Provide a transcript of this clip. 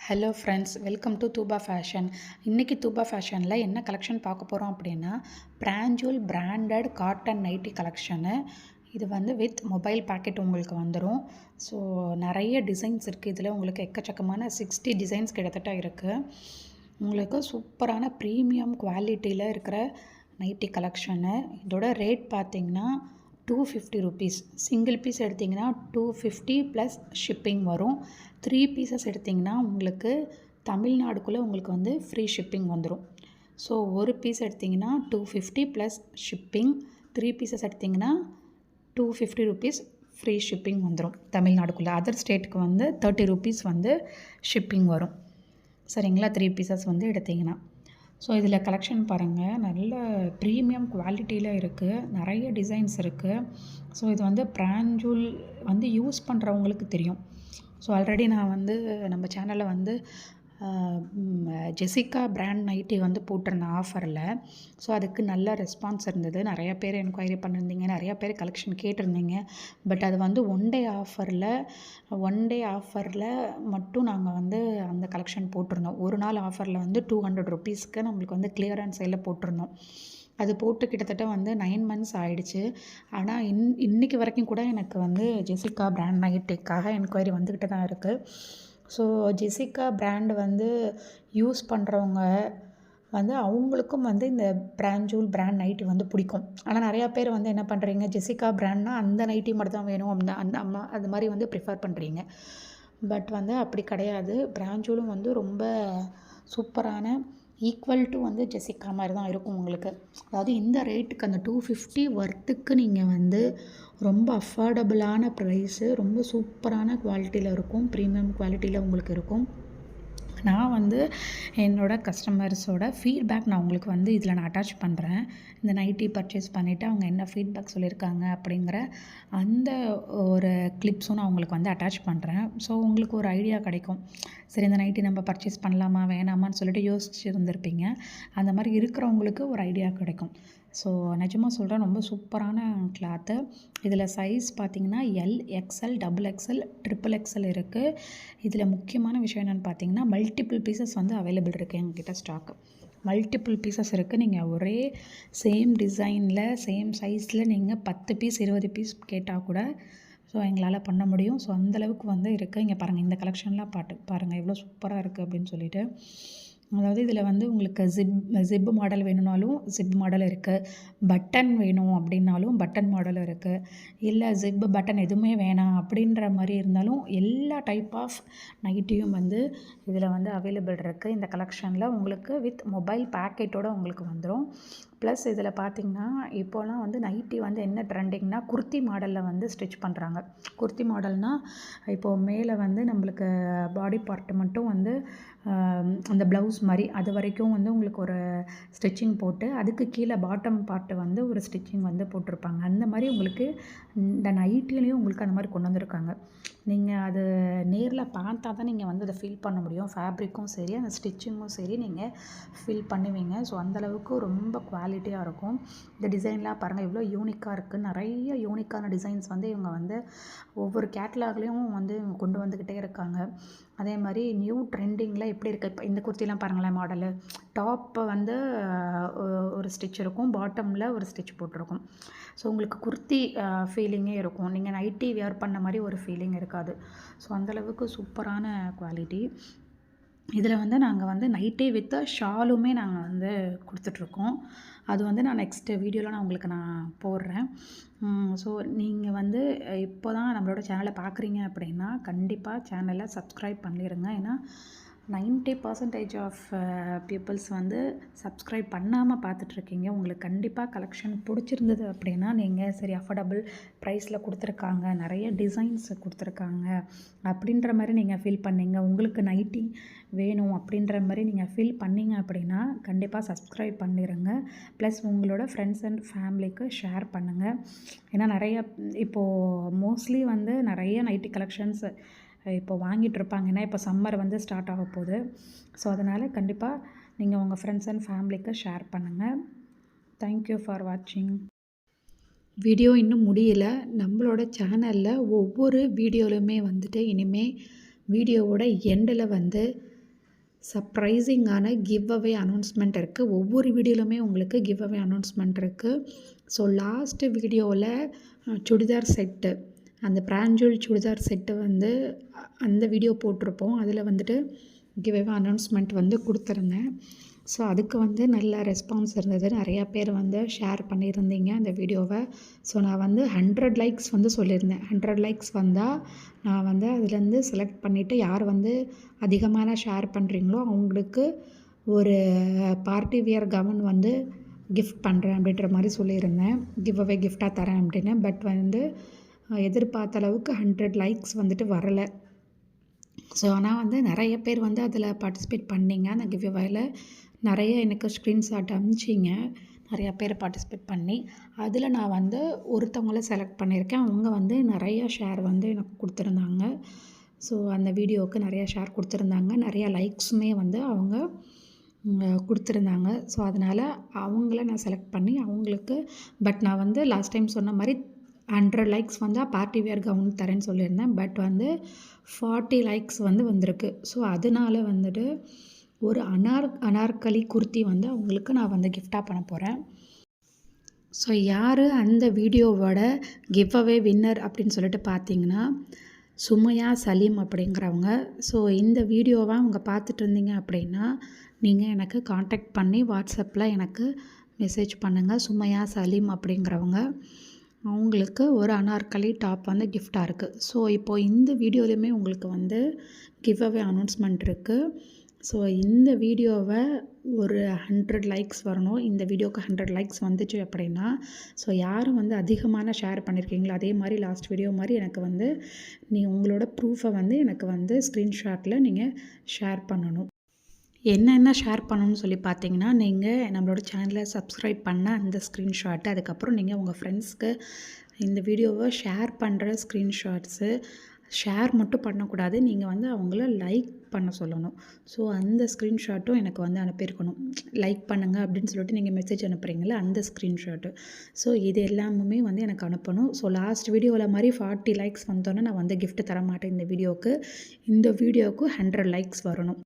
Hello friends, welcome to தூபா fashion. இன்றைக்கி தூபா ஃபேஷனில் என்ன கலெக்ஷன் பார்க்க போகிறோம் அப்படின்னா, பிராஞ்சூல் பிராண்டட் காட்டன் நைட்டி கலெக்ஷனு. இது வந்து வித் மொபைல் பேக்கெட் உங்களுக்கு வந்துடும். ஸோ நிறைய டிசைன்ஸ் இருக்குது. இதில் உங்களுக்கு எக்கச்சக்கமான 60 டிசைன்ஸ் கிட்டத்தட்ட இருக்குது. உங்களுக்கு சூப்பரான ப்ரீமியம் குவாலிட்டியில் இருக்கிற நைட்டி கலெக்ஷனு. இதோட ரேட் பார்த்திங்கன்னா ₹250. சிங்கிள் பீஸ் எடுத்திங்கன்னா $250 ப்ளஸ் ஷிப்பிங் வரும். 3 பீசஸ் எடுத்திங்கன்னா உங்களுக்கு தமிழ்நாடுக்குள்ளே உங்களுக்கு வந்து ஃப்ரீ ஷிப்பிங் வந்துடும். ஸோ ஒரு பீஸ் எடுத்திங்கன்னா $250 ப்ளஸ் ஷிப்பிங். 3 பீசஸ் எடுத்திங்கன்னா ₹250 ஃப்ரீ ஷிப்பிங் வந்துடும் தமிழ்நாடுக்குள்ளே. அதர் ஸ்டேட்டுக்கு வந்து ₹30 வந்து ஷிப்பிங் வரும். சரிங்களா, 3 பீசஸ் வந்து எடுத்திங்கன்னா. ஸோ இதில் கலெக்ஷன் பாருங்கள், நல்ல ப்ரீமியம் குவாலிட்டியில் இருக்குது. நிறைய டிசைன்ஸ் இருக்குது. ஸோ இது வந்து பிராஞ்சூல் வந்து யூஸ் பண்ணுறவங்களுக்கு தெரியும். ஸோ ஆல்ரெடி நான் வந்து நம்ம சேனலில் வந்து ஜெசிகா பிராண்ட் நைட்டி வந்து போட்டிருந்தேன் ஆஃபரில். ஸோ அதுக்கு நல்ல ரெஸ்பான்ஸ் இருந்தது. நிறையா பேர் என்கொயரி பண்ணியிருந்தீங்க, நிறையா பேர் கலெக்ஷன் கேட்டிருந்தீங்க. பட் அது வந்து ஒன் டே ஆஃபரில் மட்டும் நாங்கள் வந்து அந்த கலெக்ஷன் போட்டிருந்தோம். ஒரு நாள் ஆஃபரில் வந்து ₹200 நம்மளுக்கு வந்து கிளியரன்ஸ் சேலில் போட்டிருந்தோம். அது போட்டு கிட்டத்தட்ட வந்து 9 மந்த்ஸ் ஆகிடுச்சு. ஆனால் இன்றைக்கி வரைக்கும் கூட எனக்கு வந்து ஜெசிகா பிராண்ட் நைட்டிக்காக என்கொயரி வந்துக்கிட்டு தான் இருக்குது. ஸோ ஜெசிகா பிராண்டு வந்து யூஸ் பண்ணுறவங்க வந்து அவங்களுக்கும் வந்து இந்த பிராஞ்சூல் பிராண்ட் நைட்டி வந்து பிடிக்கும். ஆனால் நிறையா பேர் வந்து என்ன பண்ணுறீங்க, ஜெசிகா பிராண்ட்னா அந்த நைட்டி மட்டும் தான் வேணும், அந்த அம்மா அது மாதிரி வந்து ப்ரிஃபர் பண்ணுறீங்க. பட் வந்து அப்படி கிடையாது. பிராஞ்சூலும் வந்து ரொம்ப சூப்பரான ஈக்குவல் டு வந்து ஜெசிகா மாதிரி தான் இருக்கும் உங்களுக்கு. அதாவது இந்த ரேட்டுக்கு அந்த $250 ஒர்த்துக்கு நீங்கள் வந்து ரொம்ப அஃபோர்டபுளான ப்ரைஸு, ரொம்ப சூப்பரான குவாலிட்டியில் இருக்கும், ப்ரீமியம் குவாலிட்டியில் உங்களுக்கு இருக்கும். நான் வந்து என்னோடய கஸ்டமர்ஸோட ஃபீட்பேக் நான் உங்களுக்கு வந்து இதில் நான் அட்டாச் பண்ணுறேன். இந்த நைட்டி பர்ச்சேஸ் பண்ணிவிட்டு அவங்க என்ன ஃபீட்பேக் சொல்லியிருக்காங்க அப்படிங்கிற அந்த ஒரு கிளிப்ஸும் நான் உங்களுக்கு வந்து அட்டாச் பண்ணுறேன். ஸோ உங்களுக்கு ஒரு ஐடியா கிடைக்கும். சரி, இந்த நைட்டி நம்ம பர்ச்சேஸ் பண்ணலாமா வேணாமான்னு சொல்லிட்டு யோசிச்சு இருந்திருப்பீங்க. அந்த மாதிரி இருக்கிறவங்களுக்கு ஒரு ஐடியா கிடைக்கும். ஸோ நிஜமாக சொல்கிறேன், ரொம்ப சூப்பரான கிளாத்து. இதில் சைஸ் பார்த்திங்கன்னா எல், எக்ஸ்எல், XXL, XXL இருக்குது. இதில் முக்கியமான விஷயம் என்னென்னு பார்த்தீங்கன்னா, மல்டிபிள் பீசஸ் வந்து அவைலபிள் இருக்குது எங்ககிட்ட ஸ்டாக்கு. மல்டிபிள் பீசஸ் இருக்குது. நீங்கள் ஒரே சேம் டிசைனில் சேம் சைஸில் நீங்கள் 10 பீஸ் 20 பீஸ் கேட்டால் கூட ஸோ எங்களால் பண்ண முடியும். ஸோ அந்தளவுக்கு வந்து இருக்குது. இங்கே பாருங்கள், இந்த கலெக்ஷன்லாம் பாருங்கள் எவ்வளோ சூப்பராக இருக்குது அப்படின்னு சொல்லிட்டு. அதாவது இதில் வந்து உங்களுக்கு ஜிப் மாடல் வேணும்னாலும் ஜிப் மாடல் இருக்குது. பட்டன் வேணும் அப்படின்னாலும் பட்டன் மாடல் இருக்குது. இல்லை ஜிப் பட்டன் எதுவுமே வேணாம் அப்படின்ற மாதிரி இருந்தாலும் எல்லா டைப் ஆஃப் நைட்டியும் வந்து இதில் வந்து அவைலபிள் இருக்குது. இந்த கலெக்ஷனில் உங்களுக்கு வித் மொபைல் பேக்கெட்டோடு உங்களுக்கு வந்துடும். ப்ளஸ் இதில் பார்த்திங்கன்னா இப்போலாம் வந்து நைட்டி வந்து என்ன ட்ரெண்டிங்னா குர்த்தி மாடலில் வந்து ஸ்டிச் பண்ணுறாங்க. குர்த்தி மாடல்னால் இப்போது மேலே வந்து நம்மளுக்கு பாடி பார்ட்டு மட்டும் வந்து அந்த ப்ளவுஸ் மாதிரி அது வரைக்கும் வந்து உங்களுக்கு ஒரு ஸ்டிச்சிங் போட்டு அதுக்கு கீழே பாட்டம் பார்ட்டு வந்து ஒரு ஸ்டிச்சிங் வந்து போட்டிருப்பாங்க. அந்த மாதிரி உங்களுக்கு இந்த நைட்டிலையும் உங்களுக்கு அந்த மாதிரி கொண்டு வந்திருக்காங்க. நீங்கள் அது நேரில் பார்த்தா தான் நீங்கள் வந்து அதை ஃபீல் பண்ண முடியும். ஃபேப்ரிக்கும் சரி, அந்த ஸ்டிச்சிங்கும் சரி நீங்கள் ஃபீல் பண்ணுவீங்க. ஸோ அந்தளவுக்கு ரொம்ப குவாலிட்டியாக இருக்கும். இந்த டிசைன்லாம் பாருங்கள் எவ்வளோ யூனிக்காக இருக்குது. நிறைய யூனிக்கான டிசைன்ஸ் வந்து இவங்க வந்து ஒவ்வொரு கேட்லாக்லேயும் வந்து இவங்க கொண்டு வந்துக்கிட்டே இருக்காங்க. அதே மாதிரி நியூ ட்ரெண்டிங்கில் எப்படி இருக்குது, இப்போ இந்த குர்த்திலாம் பாருங்களேன் மாடலு. டாப்பு வந்து ஒரு ஸ்டிச் இருக்கும், பாட்டமில் ஒரு ஸ்டிச் போட்டிருக்கும். ஸோ உங்களுக்கு குர்த்தி ஃபீலிங்கே இருக்கும். நீங்கள் நைட்டி வியர் பண்ண மாதிரி ஒரு ஃபீலிங் இருக்காது. ஸோ அந்தளவுக்கு சூப்பரான குவாலிட்டி. இதில் வந்து நாங்கள் வந்து நைட்டி வித் ஷாலுமே நாங்கள் வந்து கொடுத்துட்ருக்கோம். அது வந்து நான் நெக்ஸ்ட்டு வீடியோவில் நான் உங்களுக்கு போடுறேன். ஸோ நீங்கள் வந்து இப்போ தான் நம்மளோட சேனலை பார்க்குறீங்க அப்படின்னா கண்டிப்பாக சேனலை சப்ஸ்கிரைப் பண்ணிடுங்க. ஏன்னா 90% ஆஃப் பீப்புள்ஸ் வந்து சப்ஸ்கிரைப் பண்ணாமல் பார்த்துட்ருக்கீங்க. உங்களுக்கு கண்டிப்பாக கலெக்ஷன் பிடிச்சிருந்தது அப்படின்னா நீங்கள் சரி அஃபோர்டபுள் ப்ரைஸில் கொடுத்துருக்காங்க, நிறைய டிசைன்ஸ் கொடுத்துருக்காங்க அப்படின்ற மாதிரி நீங்கள் ஃபீல் பண்ணீங்க, உங்களுக்கு நைட்டி வேணும் அப்படின்ற மாதிரி நீங்கள் ஃபீல் பண்ணீங்க அப்படின்னா கண்டிப்பாக சப்ஸ்கிரைப் பண்ணிடுங்க. ப்ளஸ் உங்களோட ஃப்ரெண்ட்ஸ் அண்ட் ஃபேமிலிக்கு ஷேர் பண்ணுங்கள். ஏன்னா நிறைய இப்போது மோஸ்ட்லி வந்து நிறைய நைட்டி கலெக்ஷன்ஸ் இப்போ வாங்கிட்டுருப்பாங்க. ஏன்னா இப்போ சம்மர் வந்து ஸ்டார்ட் ஆக போகுது. ஸோ அதனால் கண்டிப்பாக நீங்கள் உங்கள் ஃப்ரெண்ட்ஸ் அண்ட் ஃபேமிலிக்கு ஷேர் பண்ணுங்கள். தேங்க்யூ ஃபார் வாட்சிங். வீடியோ இன்னும் முடியல. நம்மளோட சேனலில் ஒவ்வொரு வீடியோலையுமே வந்துட்டு இனிமேல் வீடியோவோட எண்டில் வந்து சர்ப்ரைசிங்கான கிவ் அவே அனௌன்ஸ்மெண்ட் இருக்குது. ஒவ்வொரு வீடியோலுமே உங்களுக்கு கிவ் அவே அனௌன்ஸ்மெண்ட் இருக்குது. ஸோ லாஸ்ட்டு வீடியோவில் சுடிதார் செட்டு, அந்த பிராஞ்சூல் சுடிதார் செட்டு வந்து அந்த வீடியோ போட்டிருப்போம். அதில் வந்துட்டு கிவ் அவே அனௌன்ஸ்மெண்ட் வந்து கொடுத்துருந்தேன். ஸோ அதுக்கு வந்து நல்ல ரெஸ்பான்ஸ் இருந்தது. நிறையா பேர் வந்து ஷேர் பண்ணியிருந்தீங்க அந்த வீடியோவை. ஸோ நான் வந்து 100 லைக்ஸ் வந்து சொல்லியிருந்தேன். 100 லைக்ஸ் வந்தால் நான் வந்து அதுலேருந்து செலக்ட் பண்ணிவிட்டு யார் வந்து அதிகமான ஷேர் பண்ணுறீங்களோ அவங்களுக்கு ஒரு பார்ட்டி வியர் கவுன் வந்து கிஃப்ட் பண்ணுறேன் அப்படின்ற மாதிரி சொல்லியிருந்தேன். கிவ் அவே கிஃப்டாக தரேன் அப்படின்னு. பட் வந்து எதிர்பார்த்த அளவுக்கு 100 லைக்ஸ் வந்துட்டு வரலை. ஸோ ஆனால் வந்து நிறைய பேர் வந்து அதில் பார்ட்டிசிபேட் பண்ணிங்க. அந்த கிவ் அவேல நிறைய எனக்கு ஸ்க்ரீன்ஷாட் அனுப்பிச்சிங்க. நிறையா பேர் பார்ட்டிசிபேட் பண்ணி அதில் நான் வந்து ஒருத்தவங்கள செலக்ட் பண்ணியிருக்கேன். அவங்க வந்து நிறைய ஷேர் வந்து எனக்கு கொடுத்துருந்தாங்க. ஸோ அந்த வீடியோவுக்கு நிறையா ஷேர் கொடுத்துருந்தாங்க. நிறையா லைக்ஸுமே வந்து அவங்க கொடுத்துருந்தாங்க. ஸோ அதனால் அவங்கள நான் செலக்ட் பண்ணி அவங்களுக்கு நான் வந்து லாஸ்ட் டைம் சொன்ன மாதிரி 100 லைக்ஸ் வந்தால் பார்ட்டி வியர் கவுன் தரேன்னு சொல்லியிருந்தேன். பட் வந்து 40 லைக்ஸ் வந்து வந்திருக்கு. ஸோ அதனால வந்துட்டு ஒரு அனார்கலி குர்த்தி வந்து அவங்களுக்கு நான் வந்து கிஃப்டாக பண்ண போகிறேன். ஸோ யார் அந்த வீடியோவோட கிவ் அவே வின்னர் அப்படின்னு சொல்லிட்டு பார்த்தீங்கன்னா சுமையா சலீம் அப்படிங்கிறவங்க. ஸோ இந்த வீடியோவை அவங்க பார்த்துட்டு இருந்தீங்க அப்படின்னா நீங்கள் எனக்கு காண்டாக்ட் பண்ணி வாட்ஸ்அப்பில் எனக்கு மெசேஜ் பண்ணுங்கள். சுமையா சலீம் அப்படிங்கிறவங்க. அவங்களுக்கு ஒரு அனார்கலி டாப் வந்து கிஃப்டாக இருக்குது. ஸோ இப்போது இந்த வீடியோலையுமே உங்களுக்கு வந்து கிவ் அவே அனௌன்ஸ்மெண்ட் இருக்குது. ஸோ இந்த வீடியோவை ஒரு 100 லைக்ஸ் வரணும். இந்த வீடியோவுக்கு 100 லைக்ஸ் வந்துச்சு அப்படின்னா ஸோ யாரும் வந்து அதிகமான ஷேர் பண்ணியிருக்கீங்களோ அதே மாதிரி லாஸ்ட் வீடியோ மாதிரி எனக்கு வந்து உங்களோட ப்ரூஃபை வந்து எனக்கு வந்து ஸ்க்ரீன்ஷாட்டில் நீங்கள் ஷேர் பண்ணணும். என்னென்ன ஷேர் பண்ணணும்னு சொல்லி பார்த்தீங்கன்னா நீங்கள் நம்மளோட சேனலை சப்ஸ்கிரைப் பண்ண அந்த ஸ்க்ரீன்ஷாட்டு, அதுக்கப்புறம் நீங்கள் உங்கள் ஃப்ரெண்ட்ஸ்க்கு இந்த வீடியோவை ஷேர் பண்ணுற ஸ்க்ரீன்ஷாட்ஸு ஷேர் மட்டும் பண்ணக்கூடாது. நீங்கள் வந்து அவங்கள லைக் பண்ண சொல்லணும். ஸோ அந்த ஸ்க்ரீன்ஷாட்டும் எனக்கு வந்து அனுப்பியிருக்கணும். லைக் பண்ணுங்கள் அப்படின்னு சொல்லிட்டு நீங்கள் மெசேஜ் அனுப்புகிறீங்களா அந்த ஸ்க்ரீன்ஷாட்டு. ஸோ இது எல்லாமே வந்து எனக்கு அனுப்பணும். ஸோ லாஸ்ட் வீடியோவில் மாதிரி 40 லைக்ஸ் வந்தோன்னே நான் வந்து கிஃப்ட் தர மாட்டேன் இந்த வீடியோவுக்கு. இந்த வீடியோவுக்கு 100 லைக்ஸ் வரணும்.